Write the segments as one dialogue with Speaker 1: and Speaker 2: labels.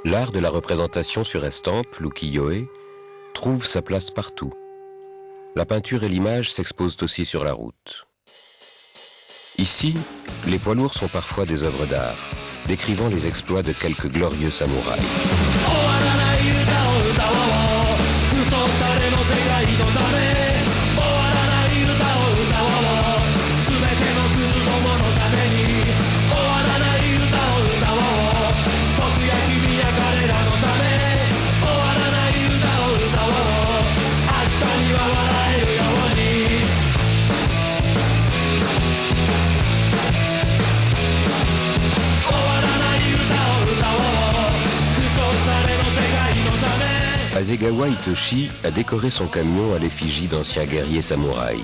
Speaker 1: L'art de la représentation sur estampe, l'ukiyo-e, trouve sa place partout. La peinture et l'image s'exposent aussi sur la route. Ici, les poids lourds sont parfois des œuvres d'art, décrivant les exploits de quelques glorieux samouraïs. Hasegawa Hitoshi a décoré son camion à l'effigie d'anciens guerriers samouraïs.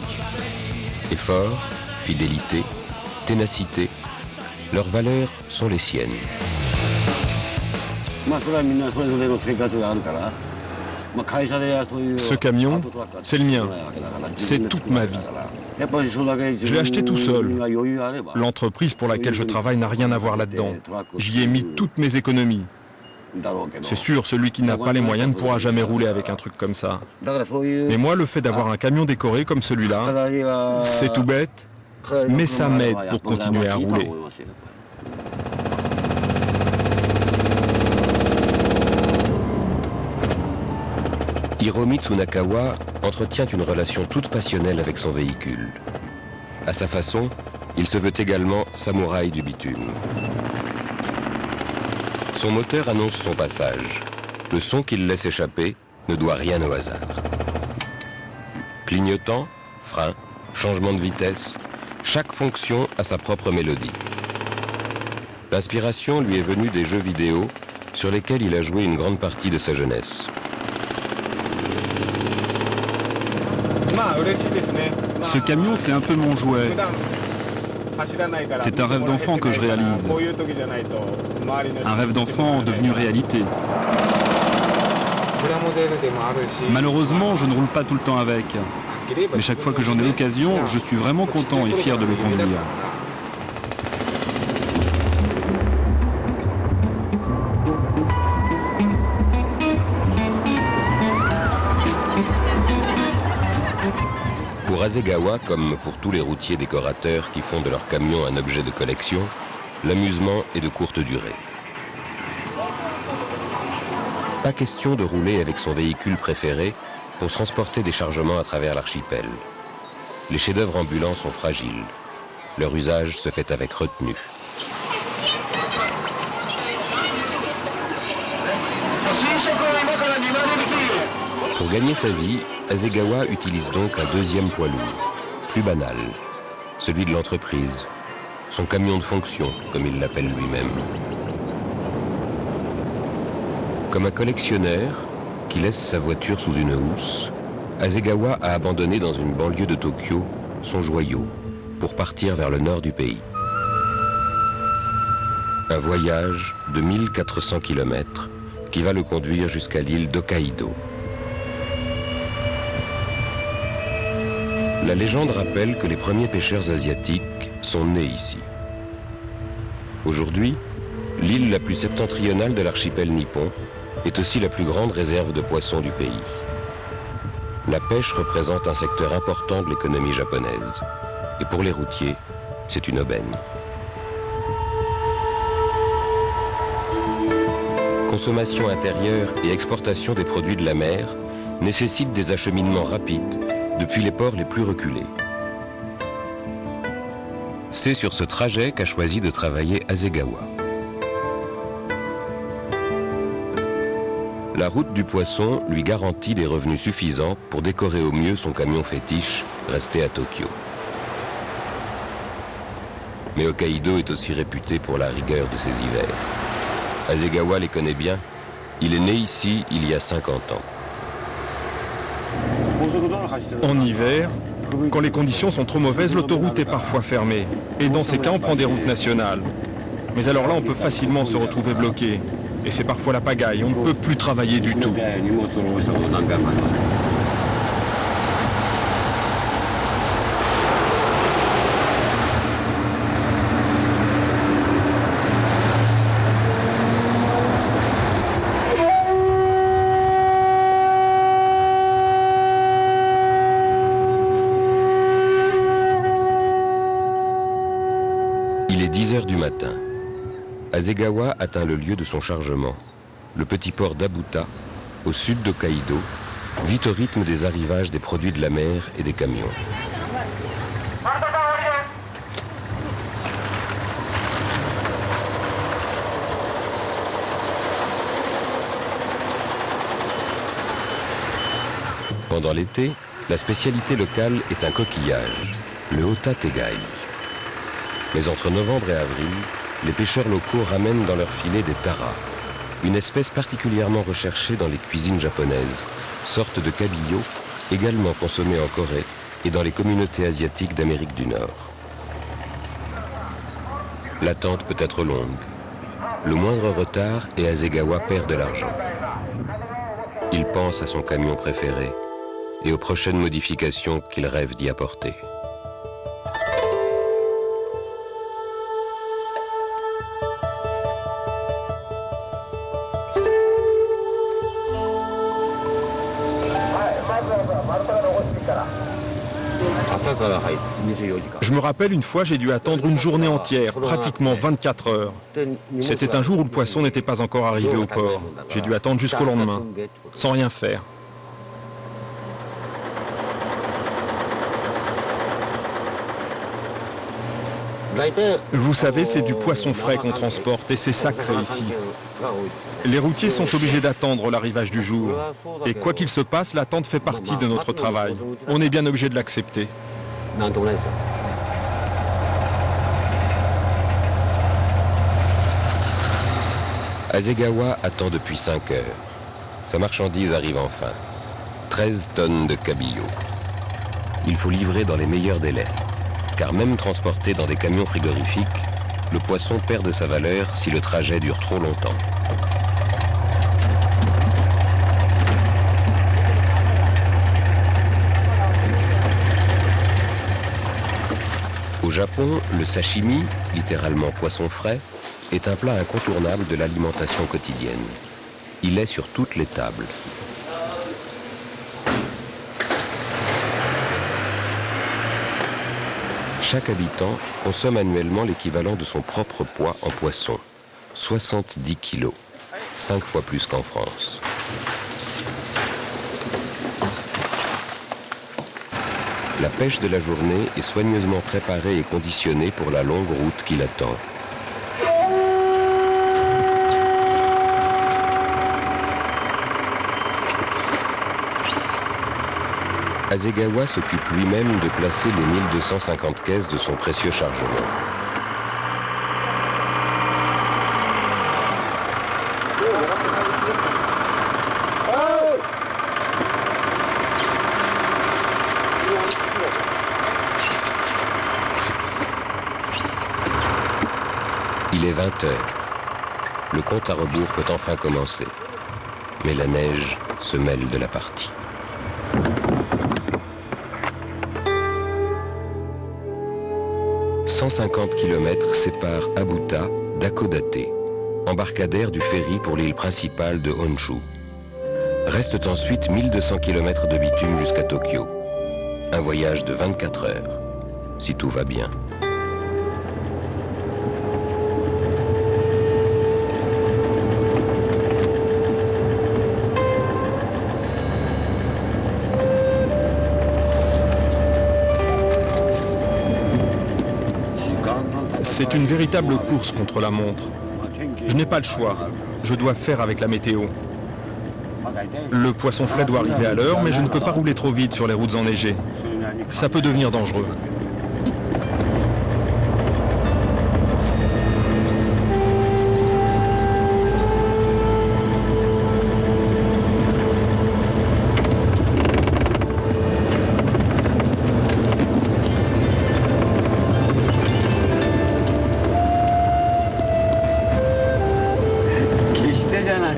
Speaker 1: Effort, fidélité, ténacité, leurs valeurs sont les siennes.
Speaker 2: Ce camion, c'est le mien. C'est toute ma vie. Je l'ai acheté tout seul. L'entreprise pour laquelle je travaille n'a rien à voir là-dedans. J'y ai mis toutes mes économies. C'est sûr, celui qui n'a pas les moyens ne pourra jamais rouler avec un truc comme ça. Mais moi, le fait d'avoir un camion décoré comme celui-là, c'est tout bête, mais ça m'aide pour continuer à rouler.
Speaker 1: Hiromi Tsunakawa entretient une relation toute passionnelle avec son véhicule. À sa façon, il se veut également samouraï du bitume. Son moteur annonce son passage. Le son qu'il laisse échapper ne doit rien au hasard. Clignotant, frein, changement de vitesse, chaque fonction a sa propre mélodie. L'inspiration lui est venue des jeux vidéo sur lesquels il a joué une grande partie de sa jeunesse.
Speaker 3: Ce camion, c'est un peu mon jouet. C'est un rêve d'enfant que je réalise. Un rêve d'enfant devenu réalité. Malheureusement, je ne roule pas tout le temps avec. Mais chaque fois que j'en ai l'occasion, je suis vraiment content et fier de le conduire.
Speaker 1: Pour Hasegawa, comme pour tous les routiers décorateurs qui font de leur camion un objet de collection, l'amusement est de courte durée. Pas question de rouler avec son véhicule préféré pour transporter des chargements à travers l'archipel. Les chefs-d'œuvre ambulants sont fragiles. Leur usage se fait avec retenue. Pour gagner sa vie, Hasegawa utilise donc un deuxième poids lourd, plus banal, celui de l'entreprise, son camion de fonction, comme il l'appelle lui-même. Comme un collectionneur qui laisse sa voiture sous une housse, Hasegawa a abandonné dans une banlieue de Tokyo son joyau pour partir vers le nord du pays. Un voyage de 1400 km qui va le conduire jusqu'à l'île d'Hokkaido. La légende rappelle que les premiers pêcheurs asiatiques sont nés ici. Aujourd'hui, l'île la plus septentrionale de l'archipel nippon est aussi la plus grande réserve de poissons du pays. La pêche représente un secteur important de l'économie japonaise. Et pour les routiers, c'est une aubaine. Consommation intérieure et exportation des produits de la mer nécessitent des acheminements rapides depuis les ports les plus reculés. C'est sur ce trajet qu'a choisi de travailler Hasegawa. La route du poisson lui garantit des revenus suffisants pour décorer au mieux son camion fétiche resté à Tokyo. Mais Hokkaido est aussi réputé pour la rigueur de ses hivers. Hasegawa les connaît bien. Il est né ici il y a 50 ans.
Speaker 2: En hiver, quand les conditions sont trop mauvaises, l'autoroute est parfois fermée. Et dans ces cas, on prend des routes nationales. Mais alors là, on peut facilement se retrouver bloqué. Et c'est parfois la pagaille, on ne peut plus travailler du tout.
Speaker 1: 2 heures du matin. Hasegawa atteint le lieu de son chargement, le petit port d'Abuta, au sud d'Hokkaido, vit au rythme des arrivages des produits de la mer et des camions. Pendant l'été, la spécialité locale est un coquillage, le Ota Tegai. Mais entre novembre et avril, les pêcheurs locaux ramènent dans leurs filets des taras, une espèce particulièrement recherchée dans les cuisines japonaises, sorte de cabillaud également consommée en Corée et dans les communautés asiatiques d'Amérique du Nord. L'attente peut être longue. Le moindre retard et Hasegawa perd de l'argent. Il pense à son camion préféré et aux prochaines modifications qu'il rêve d'y apporter.
Speaker 2: Je me rappelle une fois, j'ai dû attendre une journée entière, pratiquement 24 heures. C'était un jour où le poisson n'était pas encore arrivé au port. J'ai dû attendre jusqu'au lendemain, sans rien faire. Vous savez, c'est du poisson frais qu'on transporte et c'est sacré ici. Les routiers sont obligés d'attendre l'arrivage du jour. Et quoi qu'il se passe, l'attente fait partie de notre travail. On est bien obligé de l'accepter.
Speaker 1: Hasegawa attend depuis 5 heures. Sa marchandise arrive enfin. 13 tonnes de cabillaud. Il faut livrer dans les meilleurs délais. Car même transporté dans des camions frigorifiques, le poisson perd de sa valeur si le trajet dure trop longtemps. Au Japon, le sashimi, littéralement poisson frais, est un plat incontournable de l'alimentation quotidienne. Il est sur toutes les tables. Chaque habitant consomme annuellement l'équivalent de son propre poids en poisson, 70 kilos, 5 fois plus qu'en France. La pêche de la journée est soigneusement préparée et conditionnée pour la longue route qui l'attend. Hasegawa s'occupe lui-même de placer les 1250 caisses de son précieux chargement. Il est 20 heures. Le compte à rebours peut enfin commencer. Mais la neige se mêle de la partie. « 150 km séparent Abuta d'Akodate, embarcadère du ferry pour l'île principale de Honshu. Restent ensuite 1200 km de bitume jusqu'à Tokyo. Un voyage de 24 heures, si tout va bien.
Speaker 2: C'est une véritable course contre la montre. Je n'ai pas le choix. Je dois faire avec la météo. Le poisson frais doit arriver à l'heure, mais je ne peux pas rouler trop vite sur les routes enneigées. Ça peut devenir dangereux.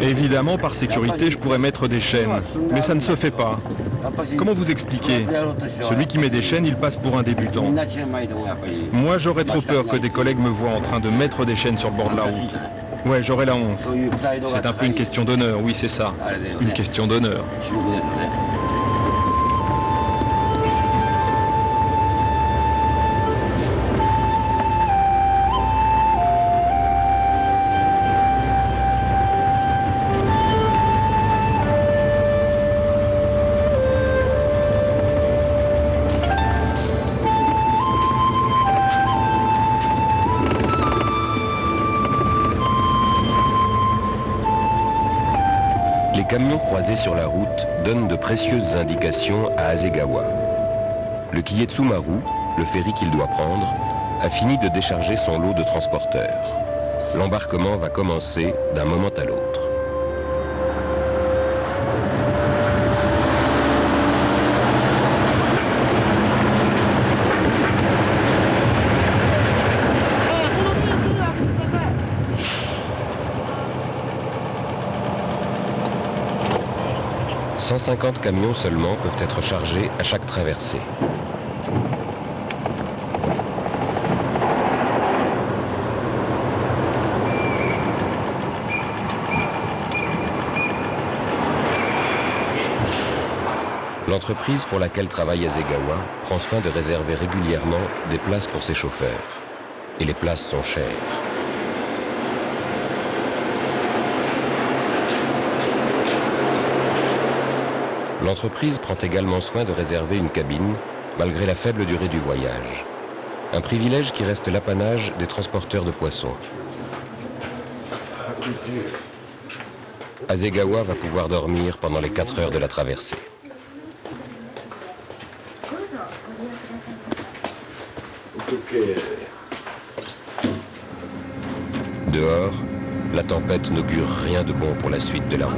Speaker 2: Évidemment, par sécurité, je pourrais mettre des chaînes, mais ça ne se fait pas. Comment vous expliquer? Celui qui met des chaînes, il passe pour un débutant. Moi, j'aurais trop peur que des collègues me voient en train de mettre des chaînes sur le bord de la route. Ouais, j'aurais la honte. C'est un peu une question d'honneur, oui, c'est ça. Une question d'honneur.
Speaker 1: Les camions croisés sur la route donnent de précieuses indications à Hasegawa. Le Keietsu Maru, le ferry qu'il doit prendre, a fini de décharger son lot de transporteurs. L'embarquement va commencer d'un moment à l'autre. « 150 camions seulement peuvent être chargés à chaque traversée. L'entreprise pour laquelle travaille Hasegawa prend soin de réserver régulièrement des places pour ses chauffeurs. Et les places sont chères. L'entreprise prend également soin de réserver une cabine, malgré la faible durée du voyage. Un privilège qui reste l'apanage des transporteurs de poissons. Hasegawa va pouvoir dormir pendant les 4 heures de la traversée. Dehors, la tempête n'augure rien de bon pour la suite de la route.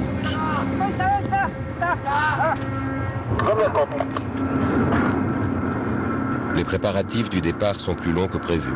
Speaker 1: Les préparatifs du départ sont plus longs que prévu.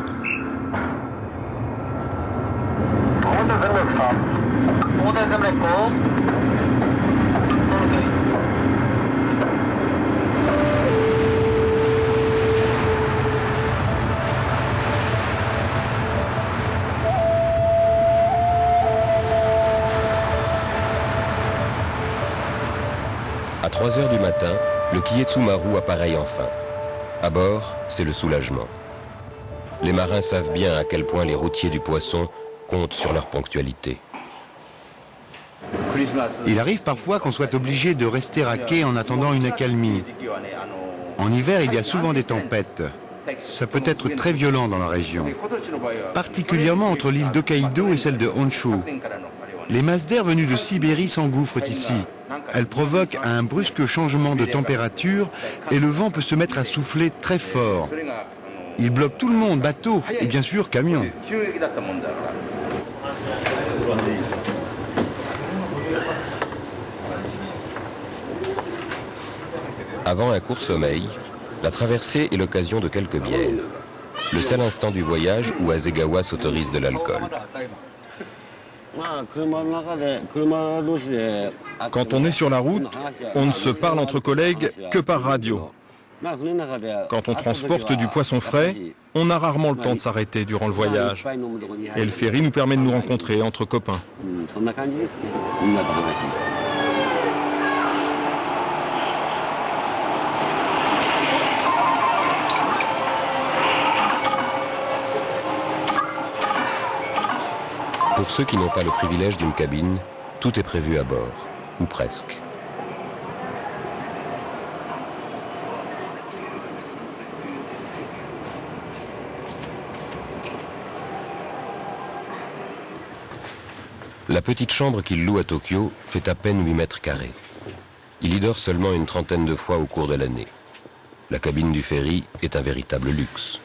Speaker 1: À 3 heures du matin, le Keietsu Maru appareille enfin. À bord, c'est le soulagement. Les marins savent bien à quel point les routiers du poisson comptent sur leur ponctualité.
Speaker 4: Il arrive parfois qu'on soit obligé de rester à quai en attendant une accalmie. En hiver, il y a souvent des tempêtes. Ça peut être très violent dans la région, particulièrement entre l'île d'Hokkaido et celle de Honshu. Les masses d'air venues de Sibérie s'engouffrent ici. Elles provoquent un brusque changement de température et le vent peut se mettre à souffler très fort. Il bloque tout le monde, bateaux et bien sûr camions.
Speaker 1: Avant un court sommeil, la traversée est l'occasion de quelques bières. Le seul instant du voyage où Hasegawa s'autorise de l'alcool.
Speaker 2: Quand on est sur la route, on ne se parle entre collègues que par radio. Quand on transporte du poisson frais, on a rarement le temps de s'arrêter durant le voyage. Et le ferry nous permet de nous rencontrer entre copains.
Speaker 1: Pour ceux qui n'ont pas le privilège d'une cabine, tout est prévu à bord, ou presque. La petite chambre qu'il loue à Tokyo fait à peine 8 mètres carrés. Il y dort seulement une trentaine de fois au cours de l'année. La cabine du ferry est un véritable luxe.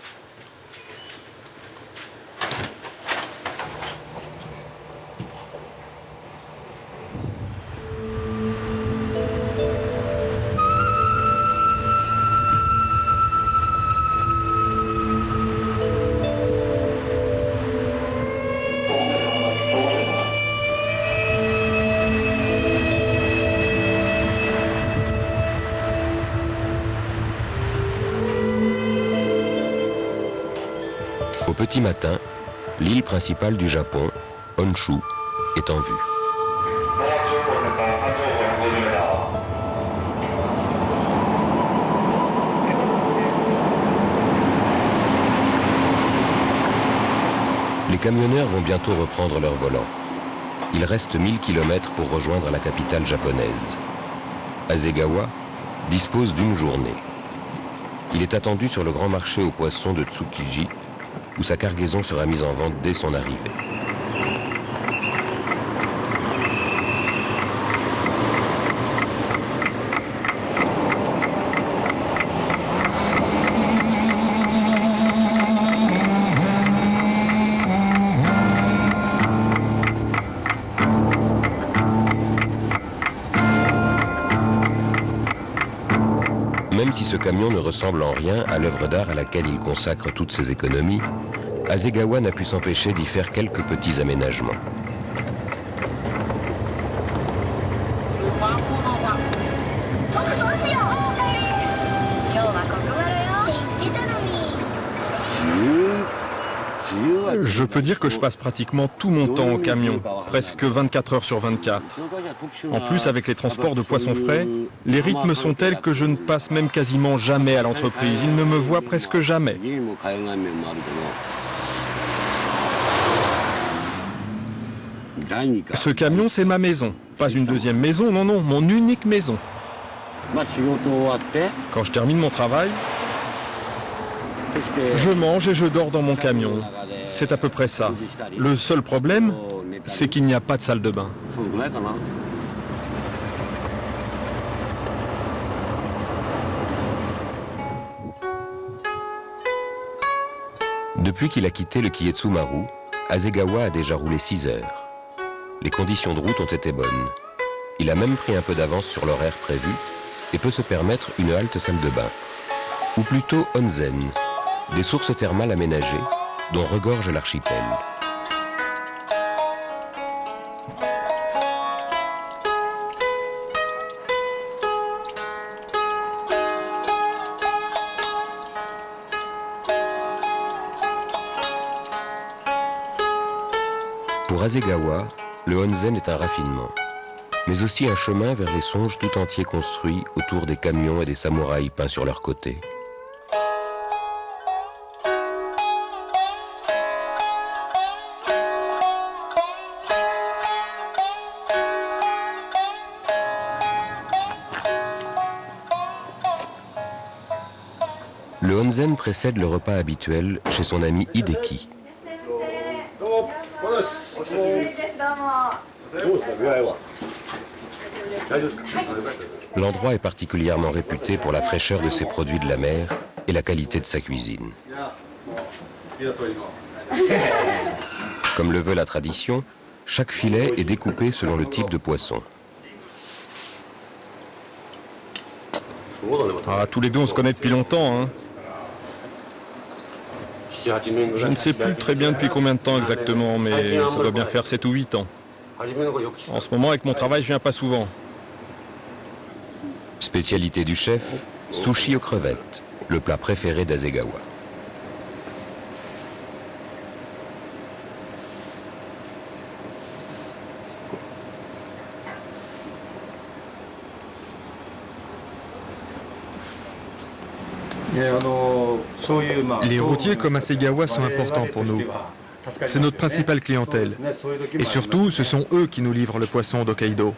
Speaker 1: Au petit matin, l'île principale du Japon, Honshu, est en vue. Les camionneurs vont bientôt reprendre leur volant. Il reste 1000 km pour rejoindre la capitale japonaise. Hasegawa dispose d'une journée. Il est attendu sur le grand marché aux poissons de Tsukiji, où sa cargaison sera mise en vente dès son arrivée. même si ce camion ne ressemble en rien à l'œuvre d'art à laquelle il consacre toutes ses économies, Hasegawa n'a pu s'empêcher d'y faire quelques petits aménagements.
Speaker 2: Je peux dire que je passe pratiquement tout mon temps au camion, presque 24 heures sur 24. En plus, avec les transports de poissons frais, les rythmes sont tels que je ne passe même quasiment jamais à l'entreprise. Ils ne me voient presque jamais. Ce camion, c'est ma maison. Pas une deuxième maison, non, non, mon unique maison. Quand je termine mon travail, je mange et je dors dans mon camion. C'est à peu près ça. Le seul problème, c'est qu'il n'y a pas de salle de bain.
Speaker 1: Depuis qu'il a quitté le Kietsu Maru, Hasegawa a déjà roulé 6 heures. Les conditions de route ont été bonnes. Il a même pris un peu d'avance sur l'horaire prévu et peut se permettre une halte salle de bain. Ou plutôt onsen, des sources thermales aménagées dont regorge l'archipel. Pour Hasegawa, le onsen est un raffinement, mais aussi un chemin vers les songes tout entiers construits autour des camions et des samouraïs peints sur leurs côtés. Le onsen précède le repas habituel chez son ami Hideki. L'endroit est particulièrement réputé pour la fraîcheur de ses produits de la mer et la qualité de sa cuisine. Comme le veut la tradition, chaque filet est découpé selon le type de poisson.
Speaker 2: Ah, tous les deux, on se connaît depuis longtemps, hein. Je ne sais plus très bien depuis combien de temps exactement, mais ça doit bien faire 7 ou 8 ans. En ce moment, avec mon travail, je viens pas souvent.
Speaker 1: Spécialité du chef, sushi aux crevettes, le plat préféré d'Hasegawa.
Speaker 5: Les routiers comme Hasegawa sont importants pour nous. C'est notre principale clientèle. Et surtout, ce sont eux qui nous livrent le poisson d'Hokkaido.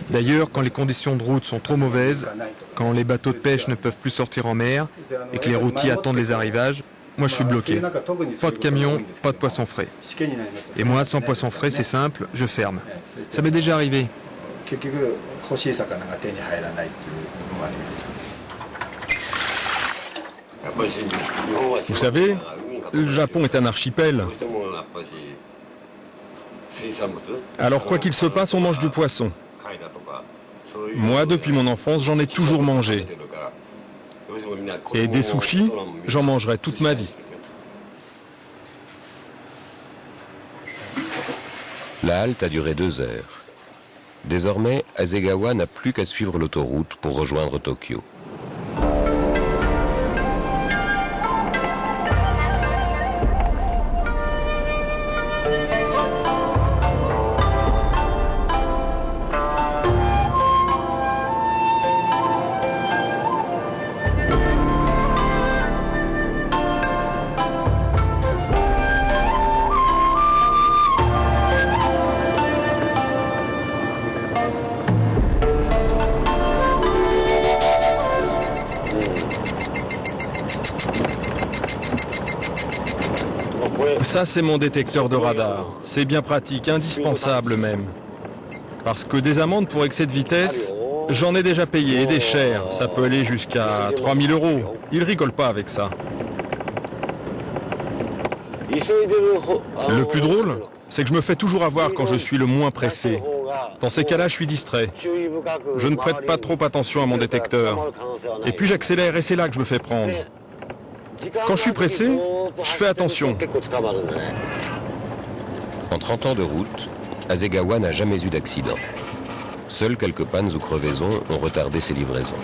Speaker 5: D'ailleurs, quand les conditions de route sont trop mauvaises, quand les bateaux de pêche ne peuvent plus sortir en mer et que les routiers attendent les arrivages, moi je suis bloqué. Pas de camion, pas de poisson frais. Et moi, sans poisson frais, c'est simple, je ferme. Ça m'est déjà arrivé.
Speaker 2: Vous savez, le Japon est un archipel. Alors quoi qu'il se passe, on mange du poisson. Moi, depuis mon enfance, j'en ai toujours mangé. Et des sushis, j'en mangerai toute ma vie.
Speaker 1: La halte a duré 2 heures. Désormais, Hasegawa n'a plus qu'à suivre l'autoroute pour rejoindre Tokyo.
Speaker 2: Ça, c'est mon détecteur de radar. C'est bien pratique, indispensable même. Parce que des amendes pour excès de vitesse, j'en ai déjà payé, et des chers. Ça peut aller jusqu'à 3 000 €. Ils rigolent pas avec ça. Le plus drôle, c'est que je me fais toujours avoir quand je suis le moins pressé. Dans ces cas-là, je suis distrait. Je ne prête pas trop attention à mon détecteur. Et puis j'accélère et c'est là que je me fais prendre. Quand je suis pressé, je fais attention.
Speaker 1: En 30 ans de route, Hasegawa n'a jamais eu d'accident. Seules quelques pannes ou crevaisons ont retardé ses livraisons.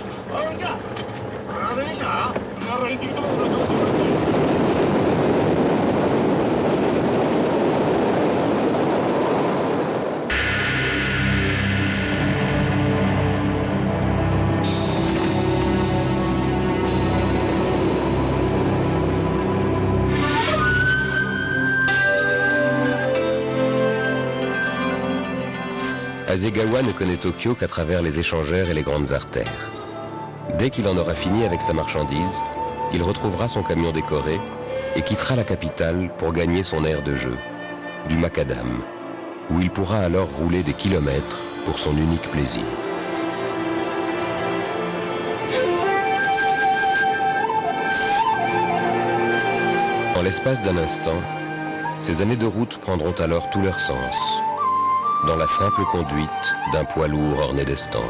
Speaker 1: Hasegawa ne connaît Tokyo qu'à travers les échangeurs et les grandes artères. Dès qu'il en aura fini avec sa marchandise, il retrouvera son camion décoré et quittera la capitale pour gagner son aire de jeu, du macadam, où il pourra alors rouler des kilomètres pour son unique plaisir. En l'espace d'un instant, ces années de route prendront alors tout leur sens, dans la simple conduite d'un poids lourd orné d'estampes.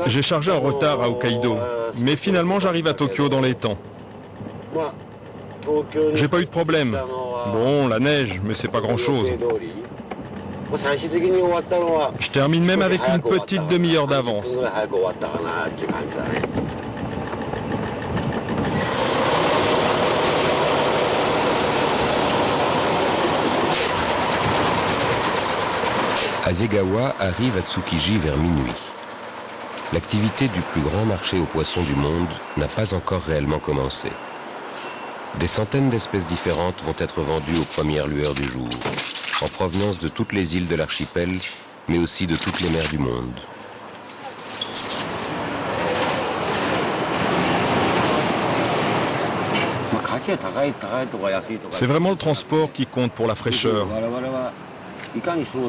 Speaker 2: J'ai chargé en retard à Hokkaido, mais finalement j'arrive à Tokyo dans les temps. J'ai pas eu de problème. Bon, la neige, mais c'est pas grand-chose. Je termine même avec une petite demi-heure d'avance.
Speaker 1: Hasegawa arrive à Tsukiji vers minuit. L'activité du plus grand marché aux poissons du monde n'a pas encore réellement commencé. Des centaines d'espèces différentes vont être vendues aux premières lueurs du jour, en provenance de toutes les îles de l'archipel, mais aussi de toutes les mers du monde.
Speaker 2: C'est vraiment le transport qui compte pour la fraîcheur.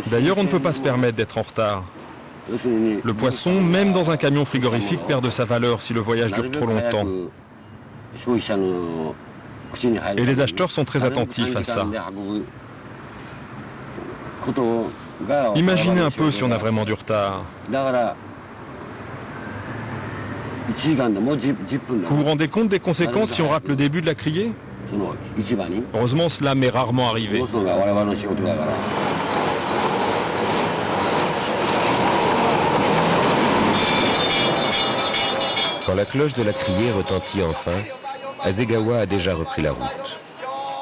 Speaker 2: D'ailleurs, on ne peut pas se permettre d'être en retard. Le poisson, même dans un camion frigorifique, perd de sa valeur si le voyage dure trop longtemps. Et les acheteurs sont très attentifs à ça. Imaginez un peu si on a vraiment du retard. Vous vous rendez compte des conséquences si on rate le début de la criée? Heureusement, cela m'est rarement arrivé.
Speaker 1: Quand la cloche de la criée retentit enfin, Hasegawa a déjà repris la route.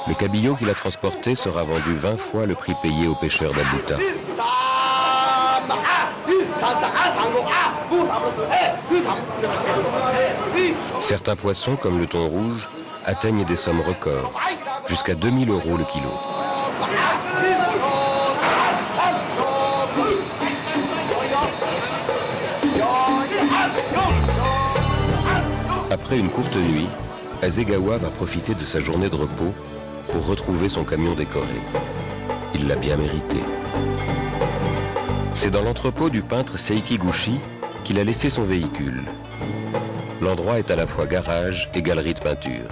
Speaker 1: Le cabillaud qu'il a transporté sera vendu 20 fois le prix payé aux pêcheurs d'Abuta. Certains poissons, comme le thon rouge, atteignent des sommes records, jusqu'à 2000 € le kilo. Après une courte nuit, Hasegawa va profiter de sa journée de repos pour retrouver son camion décoré. Il l'a bien mérité. C'est dans l'entrepôt du peintre Seikiguchi qu'il a laissé son véhicule. L'endroit est à la fois garage et galerie de peinture.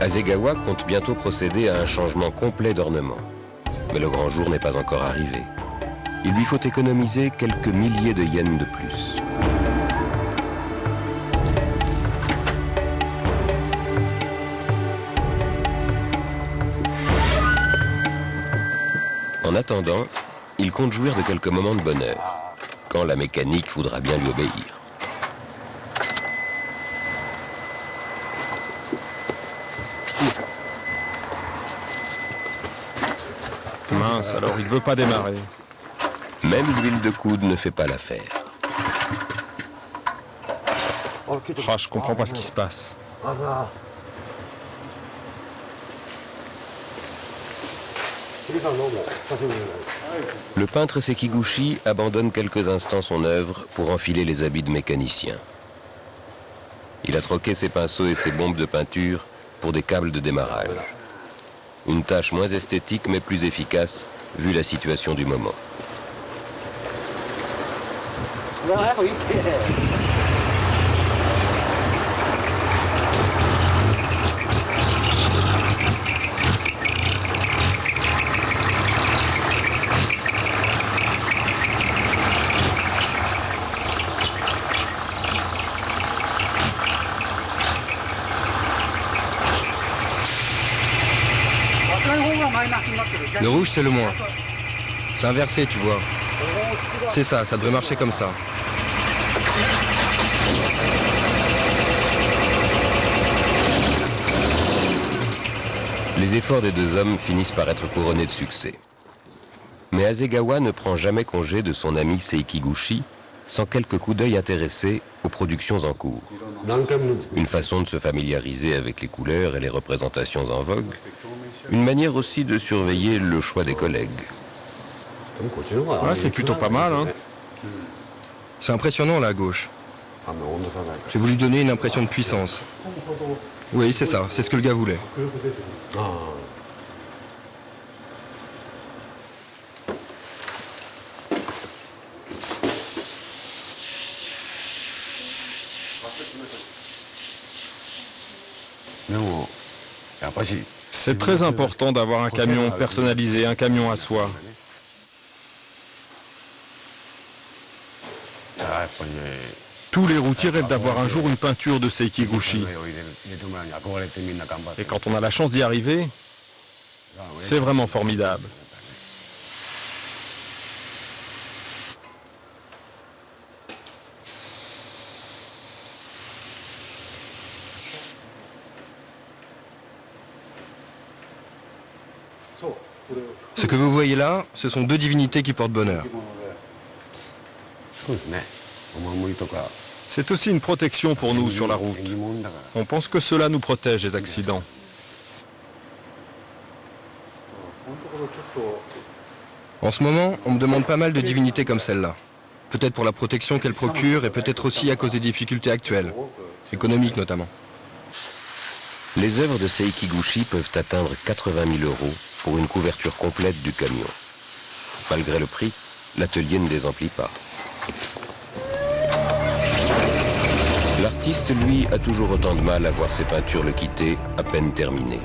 Speaker 1: Hasegawa compte bientôt procéder à un changement complet d'ornement. Mais le grand jour n'est pas encore arrivé. Il lui faut économiser quelques milliers de yens de plus. En attendant, il compte jouir de quelques moments de bonheur, quand la mécanique voudra bien lui obéir.
Speaker 2: Mince, alors il veut pas démarrer.
Speaker 1: Même l'huile de coude ne fait pas l'affaire.
Speaker 2: Ah, je comprends pas ce qui se passe.
Speaker 1: Le peintre Sekiguchi abandonne quelques instants son œuvre pour enfiler les habits de mécanicien. Il a troqué ses pinceaux et ses bombes de peinture pour des câbles de démarrage. Une tâche moins esthétique mais plus efficace vu la situation du moment.
Speaker 6: Le rouge, c'est le moins. C'est inversé, tu vois. C'est ça, ça devrait marcher comme ça.
Speaker 1: Les efforts des deux hommes finissent par être couronnés de succès. Mais Hasegawa ne prend jamais congé de son ami Sekiguchi sans quelques coups d'œil intéressés aux productions en cours. Une façon de se familiariser avec les couleurs et les représentations en vogue. Une manière aussi de surveiller le choix des collègues.
Speaker 2: Ouais, c'est plutôt pas mal, hein.
Speaker 6: C'est impressionnant là à gauche. J'ai voulu donner une impression de puissance. Oui, c'est ça, c'est ce que le gars voulait.
Speaker 2: C'est très important d'avoir un camion personnalisé, un camion à soi. Tous les routiers rêvent d'avoir un jour une peinture de Sekiguchi. Et quand on a la chance d'y arriver, c'est vraiment formidable.
Speaker 6: Ce que vous voyez là, ce sont deux divinités qui portent bonheur.
Speaker 2: C'est aussi une protection pour nous sur la route. On pense que cela nous protège des accidents.
Speaker 6: En ce moment, on me demande pas mal de divinités comme celle-là. Peut-être pour la protection qu'elle procure et peut-être aussi à cause des difficultés actuelles, économiques notamment.
Speaker 1: Les œuvres de Sekiguchi peuvent atteindre 80 000 € pour une couverture complète du camion. Malgré le prix, l'atelier ne les emplit pas. L'artiste, lui, a toujours autant de mal à voir ses peintures le quitter, à peine terminées.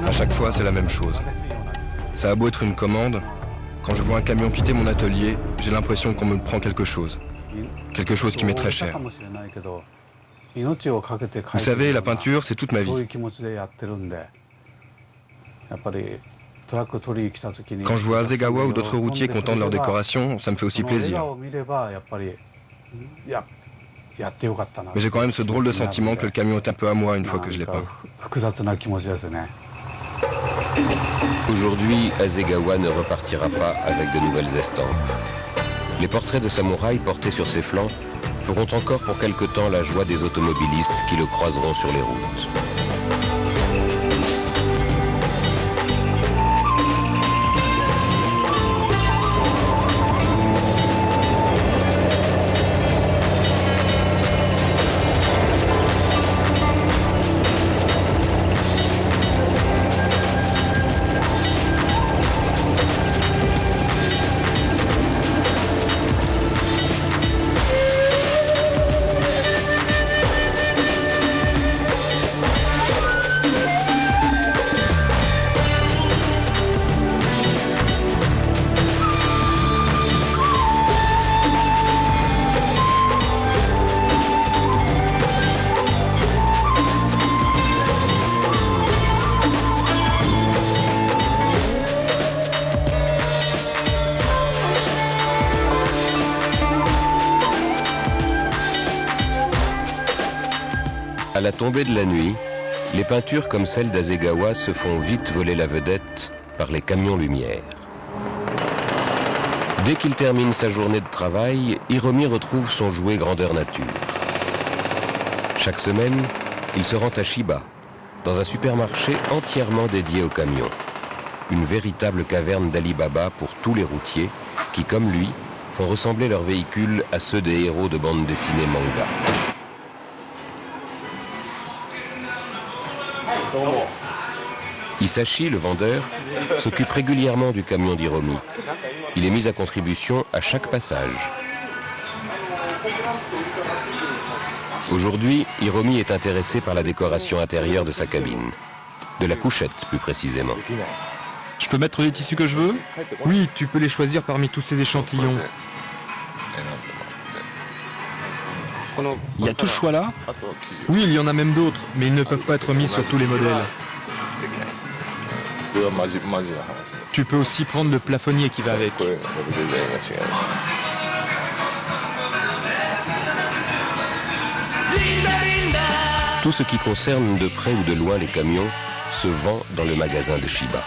Speaker 6: À chaque fois, c'est la même chose. Ça a beau être une commande, quand je vois un camion quitter mon atelier, j'ai l'impression qu'on me prend quelque chose. Quelque chose qui m'est très cher. Vous savez, la peinture, c'est toute ma vie. Quand je vois Hasegawa ou d'autres routiers contents de leur décoration, ça me fait aussi plaisir. Mais j'ai quand même ce drôle de sentiment que le camion est un peu à moi une fois que je l'ai peint.
Speaker 1: Aujourd'hui, Hasegawa ne repartira pas avec de nouvelles estampes. Les portraits de samouraïs portés sur ses flancs feront encore pour quelque temps la joie des automobilistes qui le croiseront sur les routes. À la tombée de la nuit, les peintures comme celle d'Hasegawa se font vite voler la vedette par les camions lumière. Dès qu'il termine sa journée de travail, Hiromi retrouve son jouet grandeur nature. Chaque semaine, il se rend à Shiba, dans un supermarché entièrement dédié aux camions. Une véritable caverne d'Alibaba pour tous les routiers qui, comme lui, font ressembler leurs véhicules à ceux des héros de bande dessinée manga. Hisashi, le vendeur, s'occupe régulièrement du camion d'Hiromi. Il est mis à contribution à chaque passage. Aujourd'hui, Hiromi est intéressé par la décoration intérieure de sa cabine. De la couchette, plus précisément.
Speaker 3: Je peux mettre les tissus que je veux?
Speaker 5: Oui, tu peux les choisir parmi tous ces échantillons.
Speaker 3: Il y a tout ce choix-là?
Speaker 5: Oui, il y en a même d'autres, mais ils ne peuvent pas être mis sur tous les modèles. Tu peux aussi prendre le plafonnier qui va avec.
Speaker 1: Tout ce qui concerne de près ou de loin les camions se vend dans le magasin de Shiba.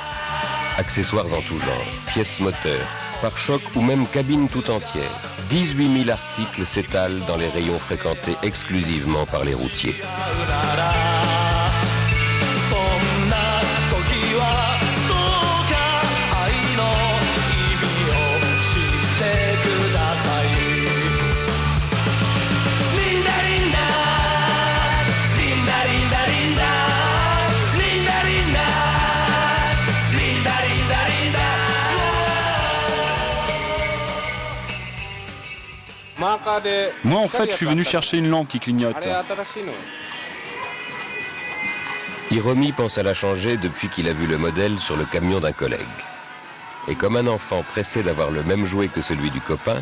Speaker 1: Accessoires en tout genre, pièces moteurs, pare-chocs ou même cabines tout entières. 18 000 articles s'étalent dans les rayons fréquentés exclusivement par les routiers.
Speaker 3: Moi, en fait, je suis venu chercher une lampe qui clignote.
Speaker 1: Hiromi pense à la changer depuis qu'il a vu le modèle sur le camion d'un collègue. Et comme un enfant pressé d'avoir le même jouet que celui du copain,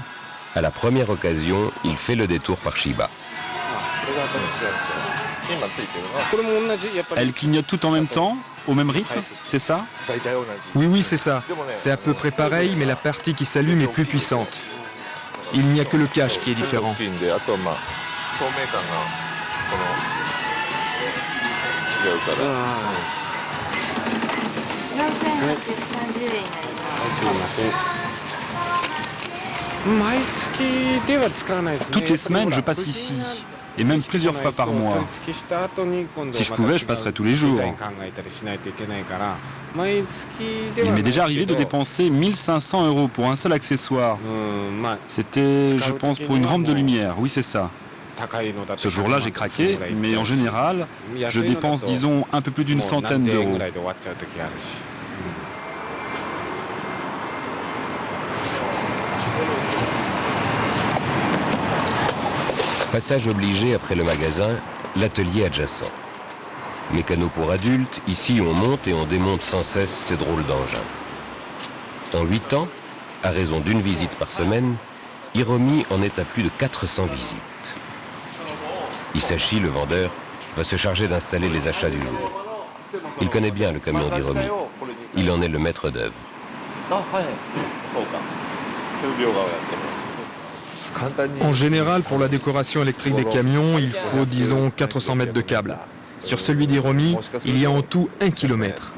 Speaker 1: à la première occasion, il fait le détour par Shiba.
Speaker 3: Elle clignote tout en même temps, au même rythme, c'est ça?
Speaker 5: Oui, c'est ça. C'est à peu près pareil, mais la partie qui s'allume est plus puissante. Il n'y a que le cache qui est différent.
Speaker 3: Toutes les semaines, je passe ici, et même plusieurs fois par mois. Si je pouvais, je passerais tous les jours. Il m'est déjà arrivé de dépenser 1 500 € pour un seul accessoire. C'était, je pense, pour une rampe de lumière. Oui, c'est ça. Ce jour-là, j'ai craqué, mais en général, je dépense, disons, un peu plus d'une centaine d'euros.
Speaker 1: Passage obligé après le magasin, l'atelier adjacent. Mécano pour adultes, ici on monte et on démonte sans cesse ces drôles d'engins. En 8 ans, à raison d'une visite par semaine, Hiromi en est à plus de 400 visites. Hisashi, le vendeur, va se charger d'installer les achats du jour. Il connaît bien le camion d'Hiromi. Il en est le maître d'œuvre.
Speaker 5: En général, pour la décoration électrique des camions, il faut, disons, 400 mètres de câble. Sur celui d'Hiromi, il y a en tout 1 kilomètre.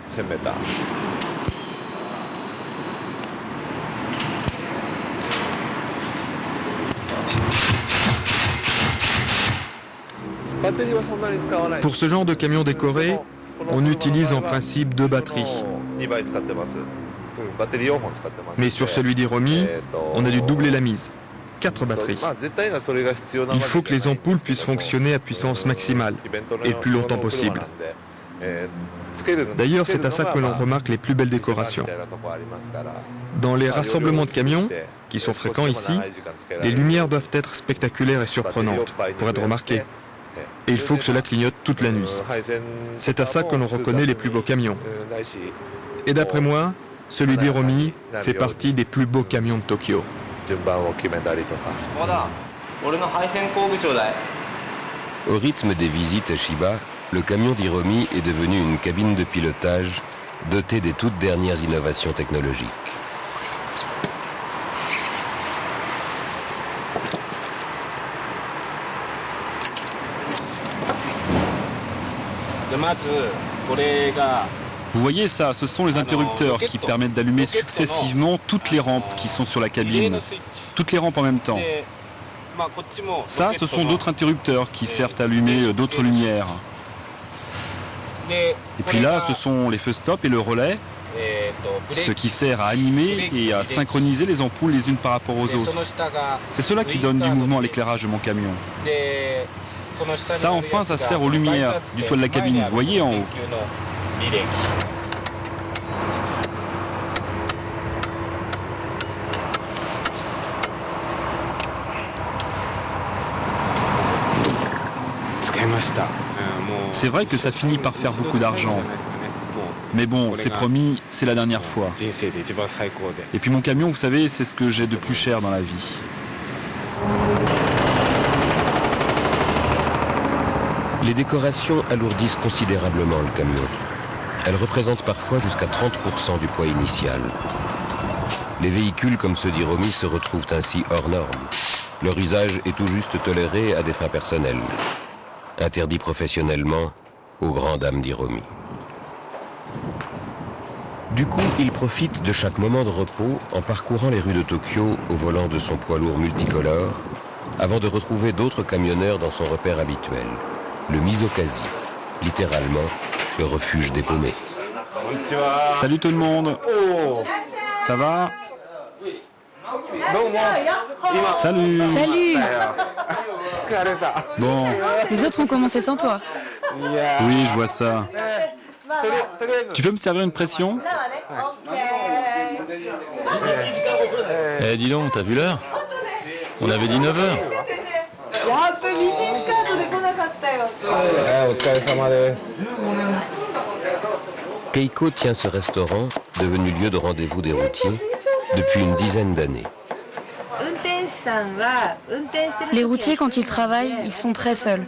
Speaker 5: Pour ce genre de camion décoré, on utilise en principe 2 batteries. Mais sur celui d'Hiromi, on a dû doubler la mise. 4 batteries. Il faut que les ampoules puissent fonctionner à puissance maximale et le plus longtemps possible. D'ailleurs, c'est à ça que l'on remarque les plus belles décorations. Dans les rassemblements de camions, qui sont fréquents ici, les lumières doivent être spectaculaires et surprenantes pour être remarquées. Et il faut que cela clignote toute la nuit. C'est à ça que l'on reconnaît les plus beaux camions. Et d'après moi, celui d'Hiromi fait partie des plus beaux camions de Tokyo.
Speaker 1: Au rythme des visites à Shiba, le camion d'Hiromi est devenu une cabine de pilotage dotée des toutes dernières innovations technologiques.
Speaker 3: Vous voyez ça, ce sont les interrupteurs qui permettent d'allumer successivement toutes les rampes qui sont sur la cabine. Toutes les rampes en même temps. Ça, ce sont d'autres interrupteurs qui servent à allumer d'autres lumières. Et puis là, ce sont les feux stop et le relais, ce qui sert à animer et à synchroniser les ampoules les unes par rapport aux autres. C'est cela qui donne du mouvement à l'éclairage de mon camion. Ça, enfin, ça sert aux lumières du toit de la cabine, vous voyez en haut. C'est vrai que ça finit par faire beaucoup d'argent. Mais bon, c'est promis, c'est la dernière fois. Et puis mon camion, vous savez, c'est ce que j'ai de plus cher dans la vie.
Speaker 1: Les décorations alourdissent considérablement le camion. Elles représentent parfois jusqu'à 30% du poids initial. Les véhicules comme ceux d'Hiromi se retrouvent ainsi hors normes. Leur usage est tout juste toléré à des fins personnelles. Interdit professionnellement aux grandes dames d'Hiromi. Du coup, il profite de chaque moment de repos en parcourant les rues de Tokyo au volant de son poids lourd multicolore avant de retrouver d'autres camionneurs dans son repère habituel, le Mizokazi, littéralement le refuge des paumés.
Speaker 3: Salut tout le monde. Ça va? Salut.
Speaker 7: Salut.
Speaker 3: Bon.
Speaker 7: Les autres ont commencé sans toi.
Speaker 3: Oui, je vois ça. Tu peux me servir une pression?
Speaker 8: Eh dis donc, t'as vu l'heure? On avait dit 9h.
Speaker 1: Keiko tient ce restaurant, devenu lieu de rendez-vous des routiers, depuis une dizaine d'années.
Speaker 7: Les routiers, quand ils travaillent, ils sont très seuls.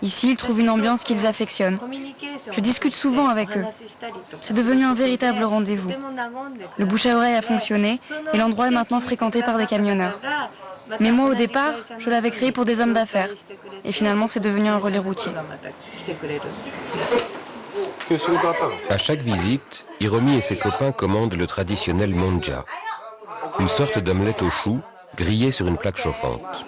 Speaker 7: Ici, ils trouvent une ambiance qu'ils affectionnent. Je discute souvent avec eux. C'est devenu un véritable rendez-vous. Le bouche à oreille a fonctionné et l'endroit est maintenant fréquenté par des camionneurs. Mais moi, au départ, je l'avais créé pour des hommes d'affaires. Et finalement, c'est devenu un relais routier.
Speaker 1: À chaque visite, Hiromi et ses copains commandent le traditionnel monja, une sorte d'omelette aux choux grillée sur une plaque chauffante.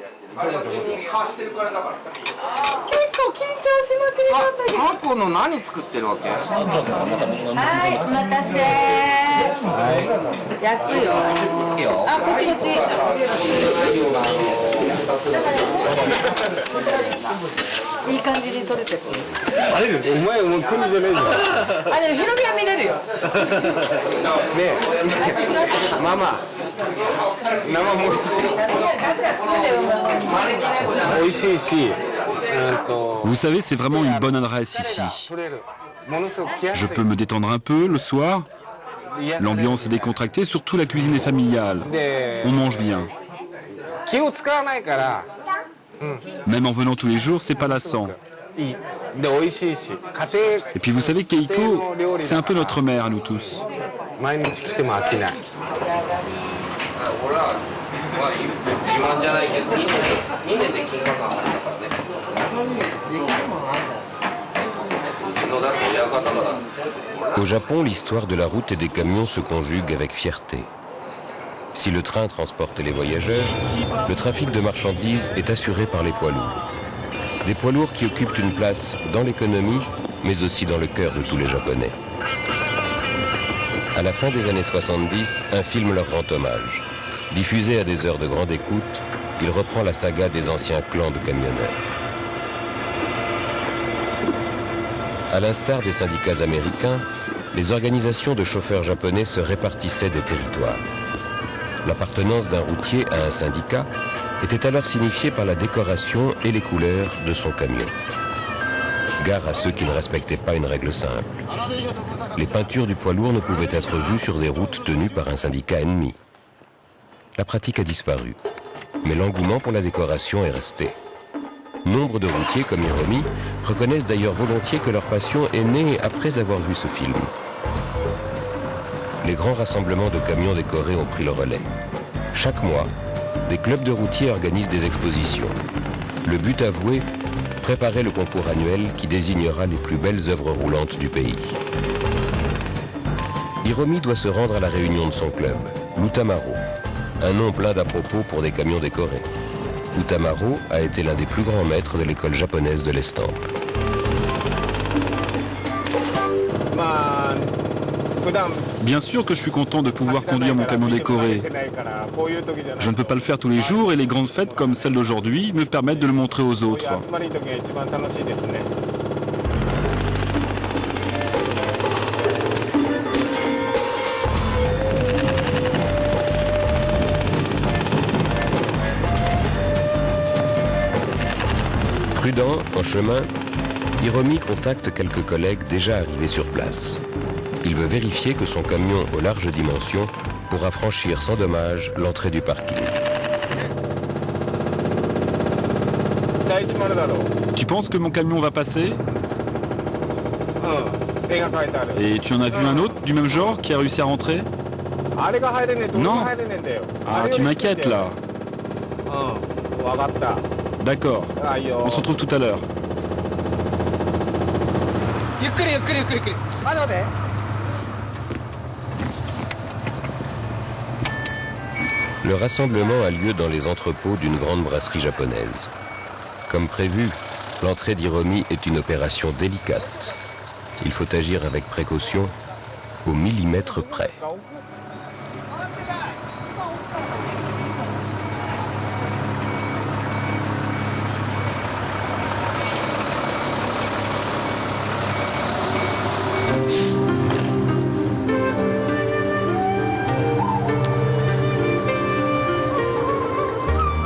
Speaker 3: Vous savez, c'est vraiment une bonne adresse ici. Je peux me détendre un peu le soir. L'ambiance est décontractée, surtout la cuisine est familiale. On mange bien. Même en venant tous les jours, c'est pas lassant. Et puis vous savez, Keiko, c'est un peu notre mère à nous tous.
Speaker 1: Au Japon, l'histoire de la route et des camions se conjugue avec fierté. Si le train transporte les voyageurs, le trafic de marchandises est assuré par les poids lourds. Des poids lourds qui occupent une place dans l'économie, mais aussi dans le cœur de tous les Japonais. À la fin des années 70, un film leur rend hommage. Diffusé à des heures de grande écoute, il reprend la saga des anciens clans de camionneurs. À l'instar des syndicats américains, les organisations de chauffeurs japonais se répartissaient des territoires. L'appartenance d'un routier à un syndicat était alors signifiée par la décoration et les couleurs de son camion. Gare à ceux qui ne respectaient pas une règle simple. Les peintures du poids lourd ne pouvaient être vues sur des routes tenues par un syndicat ennemi. La pratique a disparu, mais l'engouement pour la décoration est resté. Nombre de routiers comme Hiromi reconnaissent d'ailleurs volontiers que leur passion est née après avoir vu ce film. Les grands rassemblements de camions décorés ont pris le relais. Chaque mois, des clubs de routiers organisent des expositions. Le but avoué, préparer le concours annuel qui désignera les plus belles œuvres roulantes du pays. Hiromi doit se rendre à la réunion de son club, l'Utamaro, un nom plein d'à propos pour des camions décorés. Utamaro a été l'un des plus grands maîtres de l'école japonaise de l'estampe.
Speaker 3: Bien sûr que je suis content de pouvoir conduire mon camion décoré. Je ne peux pas le faire tous les jours et les grandes fêtes comme celle d'aujourd'hui me permettent de le montrer aux autres.
Speaker 1: Prudent, en chemin, Hiromi contacte quelques collègues déjà arrivés sur place. Il veut vérifier que son camion aux larges dimensions pourra franchir sans dommage l'entrée du parking.
Speaker 3: Tu penses que mon camion va passer? Et tu en as vu un autre du même genre qui a réussi à rentrer? Non. Ah, tu m'inquiètes là. D'accord. On se retrouve tout à l'heure.
Speaker 1: Le rassemblement a lieu dans les entrepôts d'une grande brasserie japonaise. Comme prévu, l'entrée d'Hiromi est une opération délicate. Il faut agir avec précaution, au millimètre près.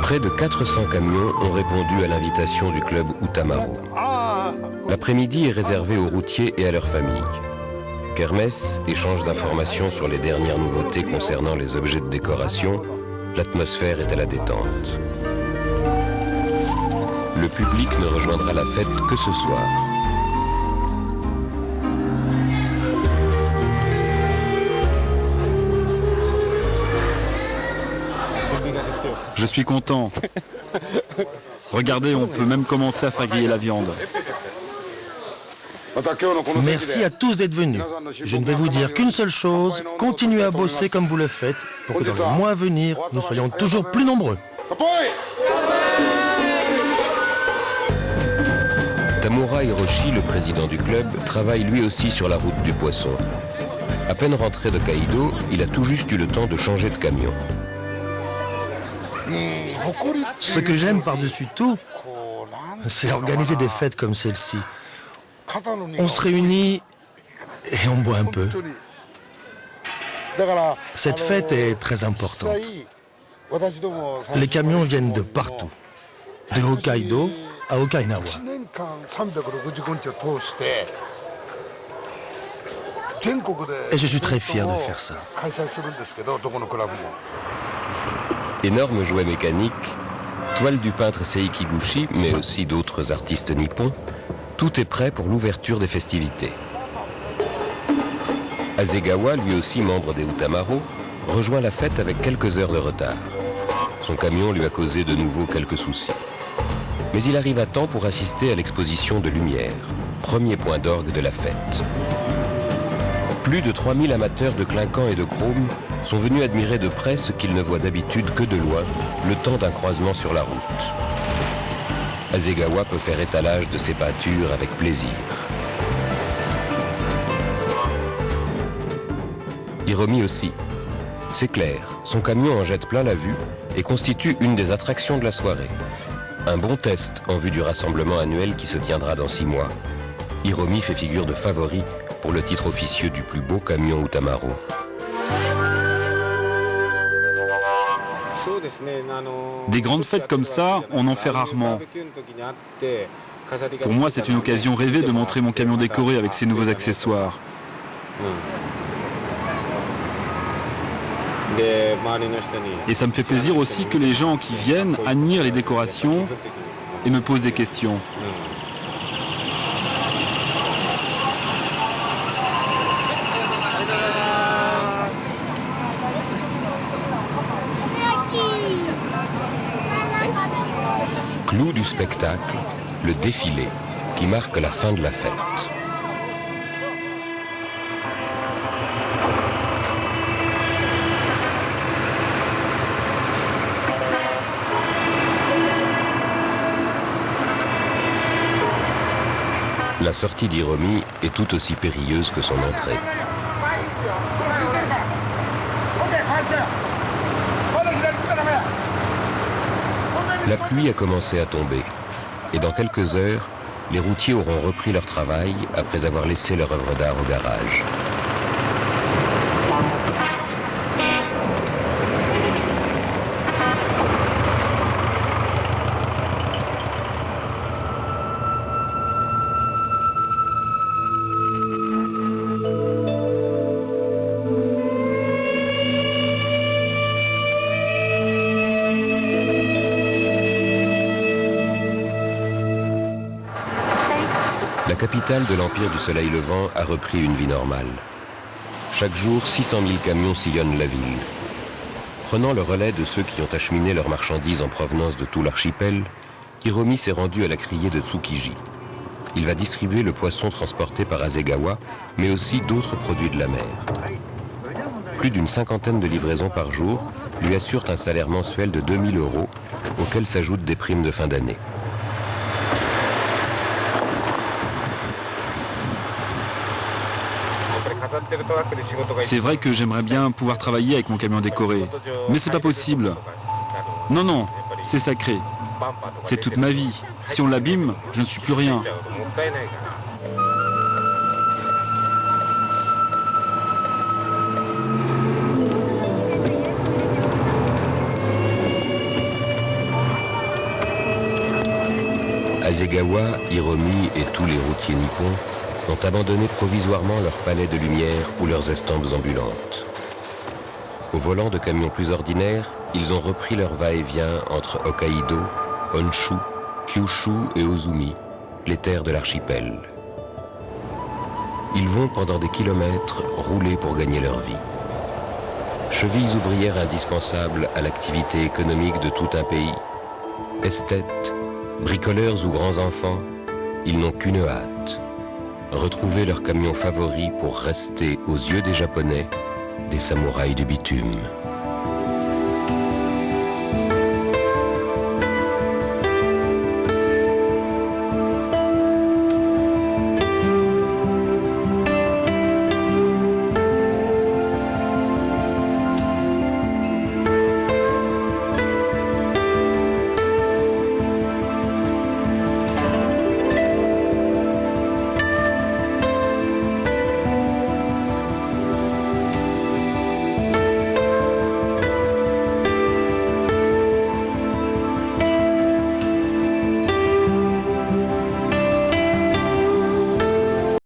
Speaker 1: Près de 400 camions ont répondu à l'invitation du club Utamaro. L'après-midi est réservé aux routiers et à leurs familles. Kermesse échange d'informations sur les dernières nouveautés concernant les objets de décoration. L'atmosphère est à la détente. Le public ne rejoindra la fête que ce soir.
Speaker 3: Je suis content. Regardez, on peut même commencer à faire griller la viande.
Speaker 9: Merci à tous d'être venus. Je ne vais vous dire qu'une seule chose, continuez à bosser comme vous le faites, pour que dans les mois à venir, nous soyons toujours plus nombreux.
Speaker 1: Tamura Hiroshi, le président du club, travaille lui aussi sur la route du poisson. À peine rentré de Kaido, il a tout juste eu le temps de changer de camion.
Speaker 9: Ce que j'aime par-dessus tout, c'est organiser des fêtes comme celle-ci. On se réunit et on boit un peu. Cette fête est très importante. Les camions viennent de partout, de Hokkaido à Okinawa. Et je suis très fier de faire ça.
Speaker 1: Énormes jouets mécaniques, toiles du peintre Seikiguchi, mais aussi d'autres artistes nippons, tout est prêt pour l'ouverture des festivités. Asegawa, lui aussi membre des Utamaro, rejoint la fête avec quelques heures de retard. Son camion lui a causé de nouveau quelques soucis. Mais il arrive à temps pour assister à l'exposition de lumière, premier point d'orgue de la fête. Plus de 3000 amateurs de clinquant et de chrome sont venus admirer de près ce qu'ils ne voient d'habitude que de loin, le temps d'un croisement sur la route. Asegawa peut faire étalage de ses peintures avec plaisir. Hiromi aussi. C'est clair, son camion en jette plein la vue et constitue une des attractions de la soirée. Un bon test en vue du rassemblement annuel qui se tiendra dans 6 mois. Hiromi fait figure de favori pour le titre officieux du plus beau camion Utamaro.
Speaker 3: Des grandes fêtes comme ça, on en fait rarement. Pour moi, c'est une occasion rêvée de montrer mon camion décoré avec ses nouveaux accessoires. Et ça me fait plaisir aussi que les gens qui viennent admirent les décorations et me posent des questions.
Speaker 1: Clou du spectacle, le défilé, qui marque la fin de la fête. La sortie d'Hiromi est tout aussi périlleuse que son entrée. La pluie a commencé à tomber et dans quelques heures, les routiers auront repris leur travail après avoir laissé leur œuvre d'art au garage. La capitale de l'Empire du Soleil Levant a repris une vie normale. Chaque jour, 600 000 camions sillonnent la ville. Prenant le relais de ceux qui ont acheminé leurs marchandises en provenance de tout l'archipel, Hiromi s'est rendu à la criée de Tsukiji. Il va distribuer le poisson transporté par Hasegawa, mais aussi d'autres produits de la mer. Plus d'une cinquantaine de livraisons par jour lui assurent un salaire mensuel de 2 000 €, auxquels s'ajoutent des primes de fin d'année.
Speaker 3: C'est vrai que j'aimerais bien pouvoir travailler avec mon camion décoré, mais c'est pas possible. Non, non, c'est sacré. C'est toute ma vie. Si on l'abîme, je ne suis plus rien.
Speaker 1: Hasegawa, Hiromi et tous les routiers nippons ont abandonné provisoirement leurs palais de lumière ou leurs estampes ambulantes. Au volant de camions plus ordinaires, ils ont repris leur va-et-vient entre Hokkaido, Honshu, Kyushu et Ozumi, les terres de l'archipel. Ils vont pendant des kilomètres rouler pour gagner leur vie. Chevilles ouvrières indispensables à l'activité économique de tout un pays, esthètes, bricoleurs ou grands enfants, ils n'ont qu'une hâte. Retrouver leur camion favori pour rester aux yeux des Japonais des samouraïs du bitume.